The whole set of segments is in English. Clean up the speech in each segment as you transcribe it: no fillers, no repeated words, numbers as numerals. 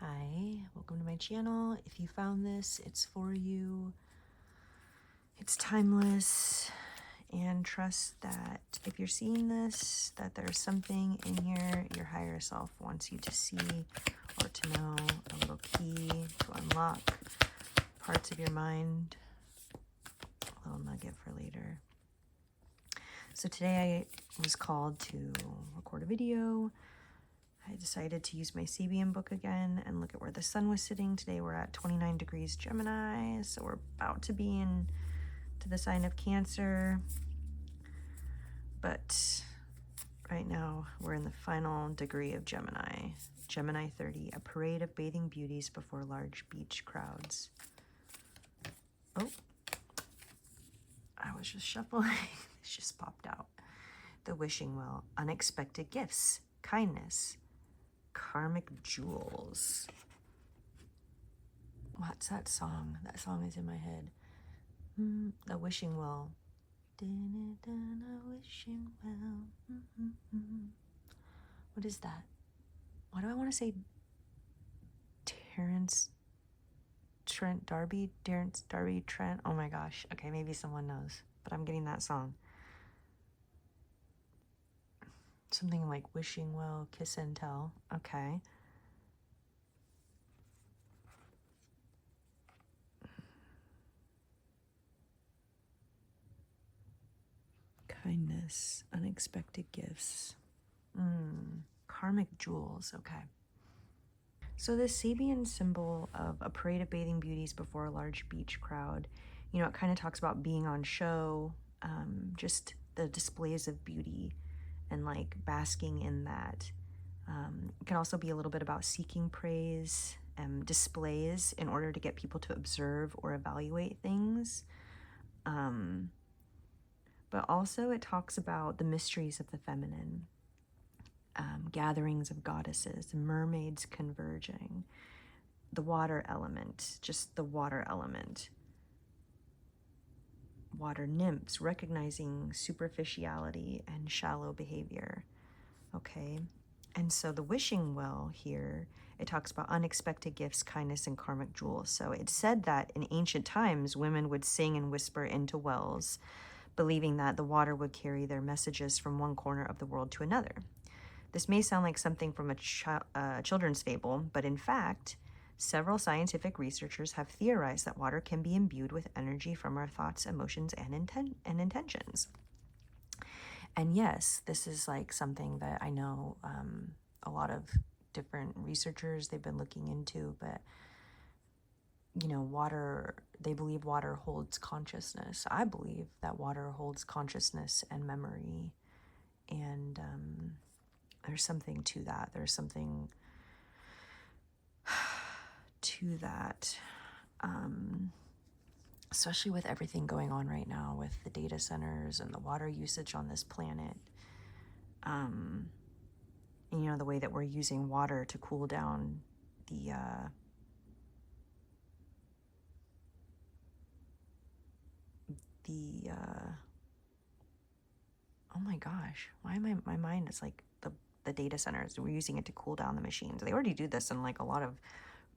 Hi, welcome to my channel. If you found this, it's for you. It's timeless, and trust that if you're seeing this, that there's something in here your higher self wants you to see or to know, a little key to unlock parts of your mind, a little nugget for later. So today I was called to record a video. I decided to use my Łmô় book again and look at where the sun was sitting. Today we're at 29 degrees Gemini, so we're about to be in to the sign of Cancer. But right now we're in the final degree of Gemini. Gemini 30, a parade of bathing beauties before large beach crowds. Oh, I was just shuffling. This just popped out. The wishing well, unexpected gifts, kindness, karmic jewels. What's that song? That song is in my head. The wishing well. Wishing well. What is that? Why do I want to say Terrence D'Arby? Oh my gosh. Okay, maybe someone knows, but I'm getting that song. Something like wishing well, kiss and tell. Okay. Kindness, unexpected gifts. Karmic jewels. Okay. So this Sabian symbol of a parade of bathing beauties before a large beach crowd, you know, it kind of talks about being on show, just the displays of beauty and like basking in that. It can also be a little bit about seeking praise and displays in order to get people to observe or evaluate things. But also it talks about the mysteries of the feminine, gatherings of goddesses, mermaids converging, the water element, just the water element, water nymphs, recognizing superficiality and shallow behavior. Okay. And so the wishing well here, it talks about unexpected gifts, kindness, and karmic jewels. So it said that in ancient times, women would sing and whisper into wells, believing that the water would carry their messages from one corner of the world to another. This may sound like something from a children's fable, but in fact, several scientific researchers have theorized that water can be imbued with energy from our thoughts, emotions, and intentions. And yes, this is like something that I know a lot of different researchers, they've been looking into, but you know, water, they believe water holds consciousness. I believe that water holds consciousness and memory. And there's something to that. There's something to that. Especially with everything going on right now with the data centers and the water usage on this planet. And, you know, the way that we're using water to cool down the oh my gosh, why am my mind is like the data centers. We're using it to cool down the machines. They already do this in like a lot of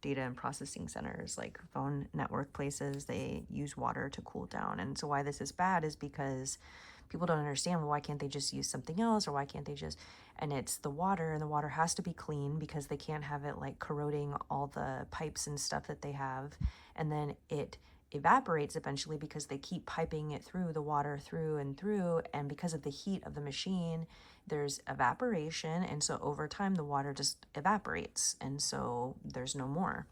data and processing centers, like phone network places. They use water to cool down. And so why this is bad is because people don't understand, well, why can't they just use something else, or why can't they just, and it's the water, and the water has to be clean because they can't have it like corroding all the pipes and stuff that they have. And then it evaporates eventually because they keep piping it through, the water through and through, and because of the heat of the machine, there's evaporation, and so over time the water just evaporates, and so there's no more.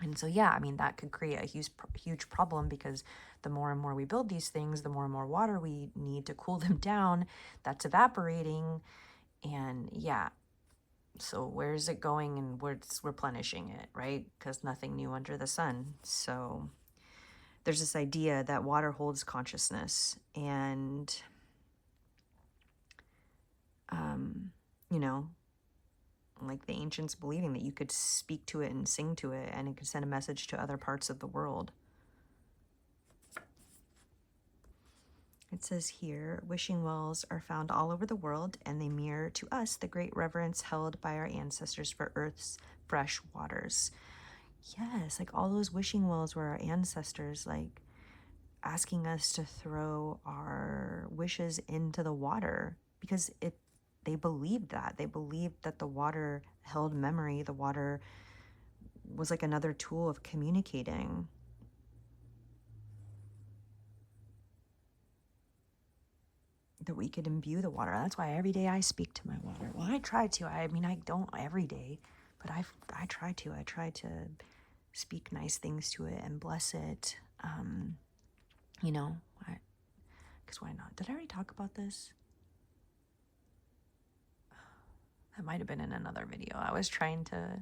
And so yeah, I mean, that could create a huge problem, because the more and more we build these things, the more and more water we need to cool them down. That's evaporating, and yeah, so where is it going, and where's replenishing it, right? Because nothing new under the sun. So there's this idea that water holds consciousness, and you know, like the ancients believing that you could speak to it and sing to it, and it could send a message to other parts of the world. It says here, wishing wells are found all over the world, and they mirror to us the great reverence held by our ancestors for Earth's fresh waters. Yes, like all those wishing wells were our ancestors, like asking us to throw our wishes into the water because they believed that. They believed that the water held memory. The water was like another tool of communicating. That we could imbue the water. That's why every day I speak to my water. Well, I try to. I mean, I don't every day, but I try to. I try to speak nice things to it and bless it. You know, because why not? Did I already talk about this? That might have been in another video. I was trying to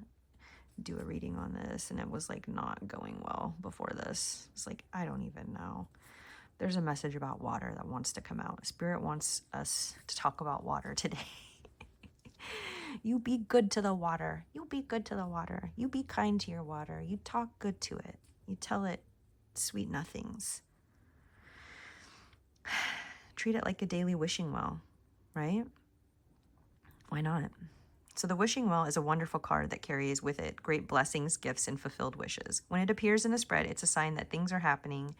do a reading on this and it was like not going well before this. It's like, I don't even know. There's a message about water that wants to come out. Spirit wants us to talk about water today. You be good to the water. You be good to the water. You be kind to your water. You talk good to it. You tell it sweet nothings. Treat it like a daily wishing well, right? Why not? So the wishing well is a wonderful card that carries with it great blessings, gifts, and fulfilled wishes. When it appears in a spread, it's a sign that things are happening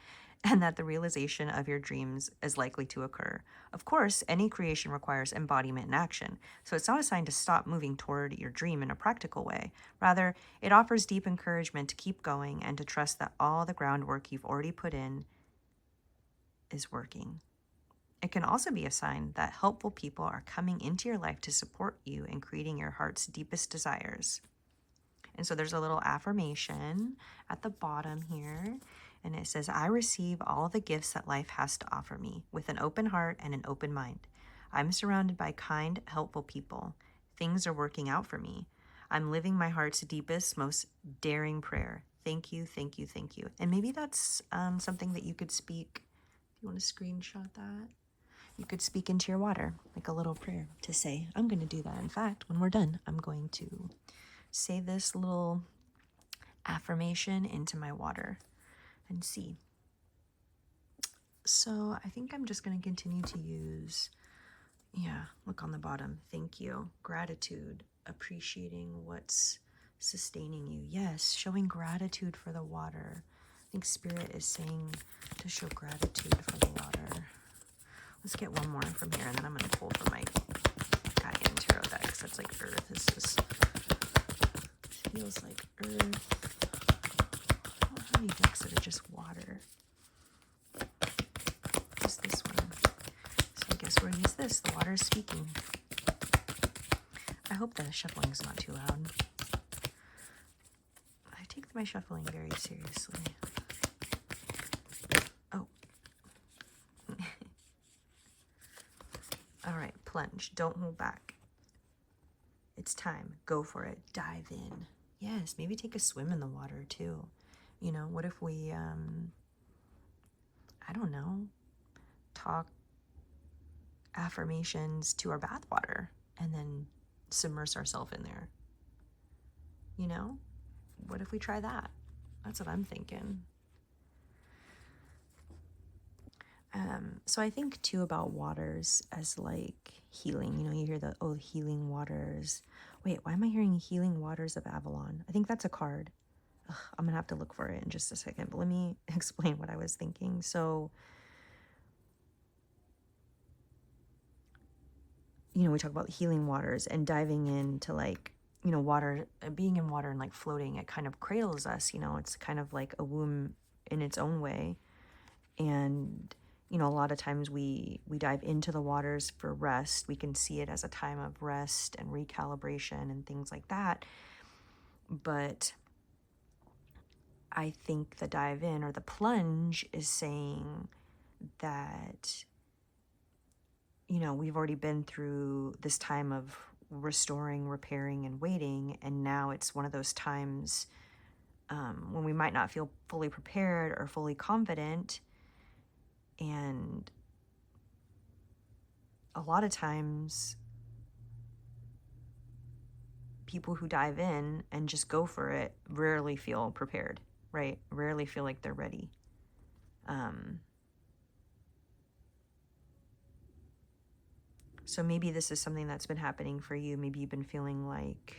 and that the realization of your dreams is likely to occur. Of course, any creation requires embodiment and action, so it's not a sign to stop moving toward your dream in a practical way. Rather, it offers deep encouragement to keep going and to trust that all the groundwork you've already put in is working. It can also be a sign that helpful people are coming into your life to support you in creating your heart's deepest desires. And so there's a little affirmation at the bottom here, and it says, I receive all the gifts that life has to offer me with an open heart and an open mind. I'm surrounded by kind, helpful people. Things are working out for me. I'm living my heart's deepest, most daring prayer. Thank you, thank you, thank you. And maybe that's something that you could speak. If you want to screenshot that, you could speak into your water, like a little prayer to say, I'm going to do that. In fact, when we're done, I'm going to say this little affirmation into my water and see. So I think I'm just going to continue to use, look on the bottom. Thank you. Gratitude. Appreciating what's sustaining you. Yes, showing gratitude for the water. I think Spirit is saying to show gratitude for the water. Let's get one more from here, and then I'm going to pull from my Guardian Tarot deck, because that's like Earth. This feels like Earth. I don't have any decks that are just water. Just this one. So I guess we're going to use this. The water is speaking. I hope the shuffling is not too loud. I take my shuffling very seriously. Oh. All right, plunge. Don't hold back. It's time. Go for it. Dive in. Yes, maybe take a swim in the water too. You know, what if we, I don't know, talk affirmations to our bath water and then submerge ourselves in there? You know, what if we try that? That's what I'm thinking. So I think too about waters as like healing. You know, you hear the, oh, healing waters. Wait, why am I hearing healing waters of Avalon? I think that's a card. Ugh, I'm gonna have to look for it in just a second, but let me explain what I was thinking. So, you know, we talk about healing waters and diving into like, you know, water, being in water and like floating, it kind of cradles us, you know, it's kind of like a womb in its own way. And you know, a lot of times we dive into the waters for rest. We can see it as a time of rest and recalibration and things like that. But I think the dive in or the plunge is saying that, you know, we've already been through this time of restoring, repairing, and waiting. And now it's one of those times when we might not feel fully prepared or fully confident. And a lot of times people who dive in and just go for it rarely feel prepared, right? Rarely feel like they're ready. So maybe this is something that's been happening for you. Maybe you've been feeling like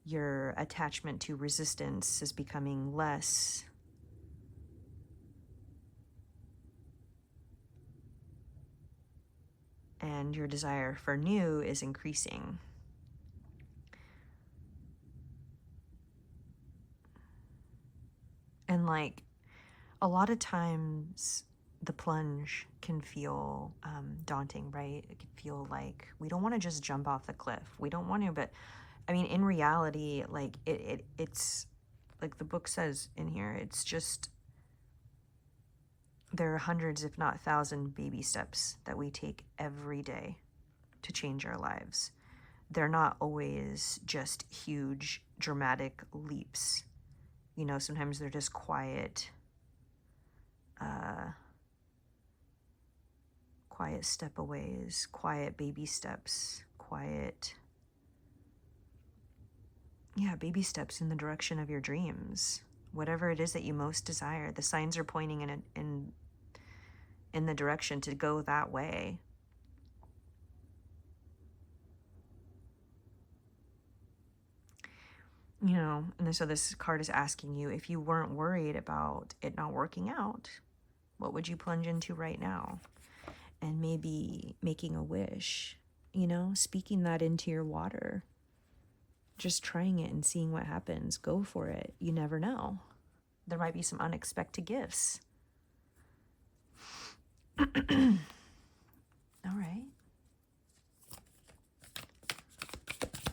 your attachment to resistance is becoming less. And your desire for new is increasing. And like a lot of times the plunge can feel daunting, right? It can feel like we don't want to just jump off the cliff. We don't want to, but I mean, in reality, like it's like the book says in here, it's just, there are hundreds, if not thousand, baby steps that we take every day to change our lives. They're not always just huge, dramatic leaps. You know, sometimes they're just quiet, quiet step-aways, quiet baby steps, quiet, baby steps in the direction of your dreams. Whatever it is that you most desire, the signs are pointing in the direction to go that way. You know, and so this card is asking you, if you weren't worried about it not working out, what would you plunge into right now? And maybe making a wish, you know, speaking that into your water. Just trying it and seeing what happens. Go for it. You never know. There might be some unexpected gifts. All right.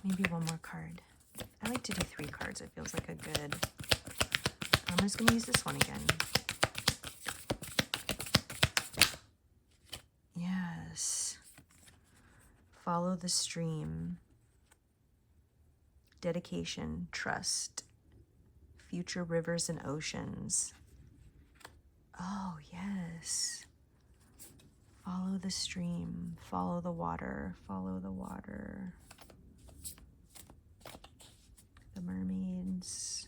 Maybe one more card. I like to do 3 cards. It feels like a good... I'm just going to use this one again. Yes. Follow the stream. Dedication, trust, future rivers and oceans. Oh, yes. Follow the stream, follow the water, follow the water. The mermaids.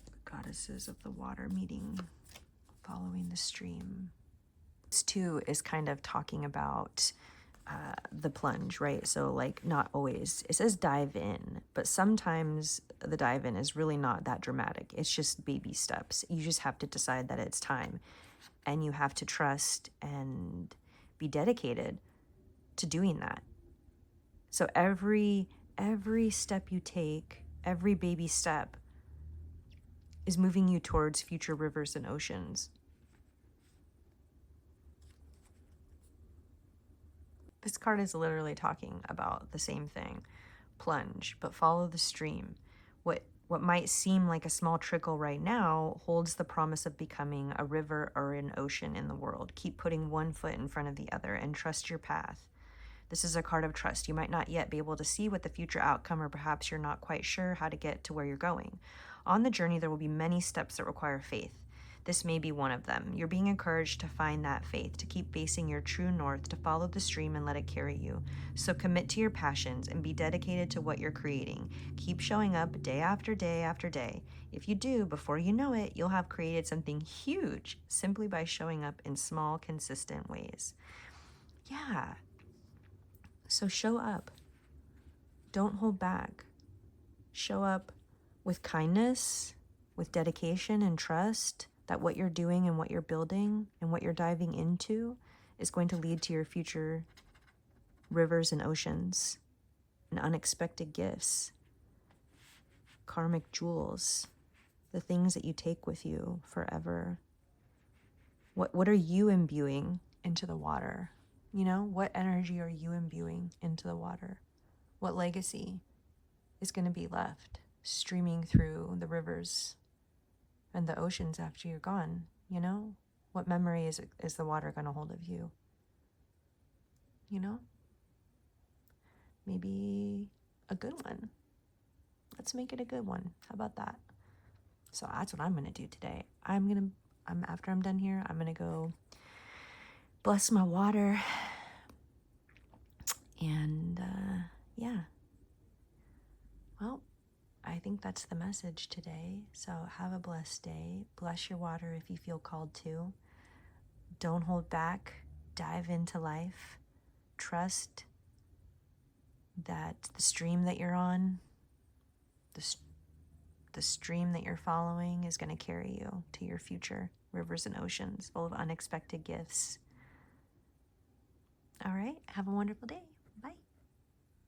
The goddesses of the water meeting, following the stream. This too is kind of talking about the plunge, right? So like not always, it says dive in, but sometimes the dive in is really not that dramatic. It's just baby steps. You just have to decide that it's time, and you have to trust and be dedicated to doing that. So every step you take, every baby step is moving you towards future rivers and oceans. This card is literally talking about the same thing. Plunge, but follow the stream. What might seem like a small trickle right now holds the promise of becoming a river or an ocean in the world. Keep putting one foot in front of the other and trust your path. This is a card of trust. You might not yet be able to see what the future outcome, or perhaps you're not quite sure how to get to where you're going. On the journey, there will be many steps that require faith. This may be one of them. You're being encouraged to find that faith, to keep facing your true north, to follow the stream and let it carry you. So commit to your passions and be dedicated to what you're creating. Keep showing up day after day after day. If you do, before you know it, you'll have created something huge simply by showing up in small, consistent ways. Yeah. So show up. Don't hold back. Show up with kindness, with dedication and trust that what you're doing and what you're building and what you're diving into is going to lead to your future rivers and oceans and unexpected gifts, karmic jewels, the things that you take with you forever. What are you imbuing into the water? You know, what energy are you imbuing into the water? What legacy is going to be left streaming through the rivers and the oceans after you're gone? You know, what memory is the water going to hold of you? You know, maybe a good one. Let's make it a good one. How about that? So that's what I'm going to do today. After I'm done here, I'm going to go bless my water. And yeah. Well, I think think that's the message today. So have a blessed day. Bless your water if you feel called to. Don't hold back. Dive into life. Trust that the stream that you're on, the stream that you're following is going to carry you to your future rivers and oceans full of unexpected gifts. All right. Have a wonderful day.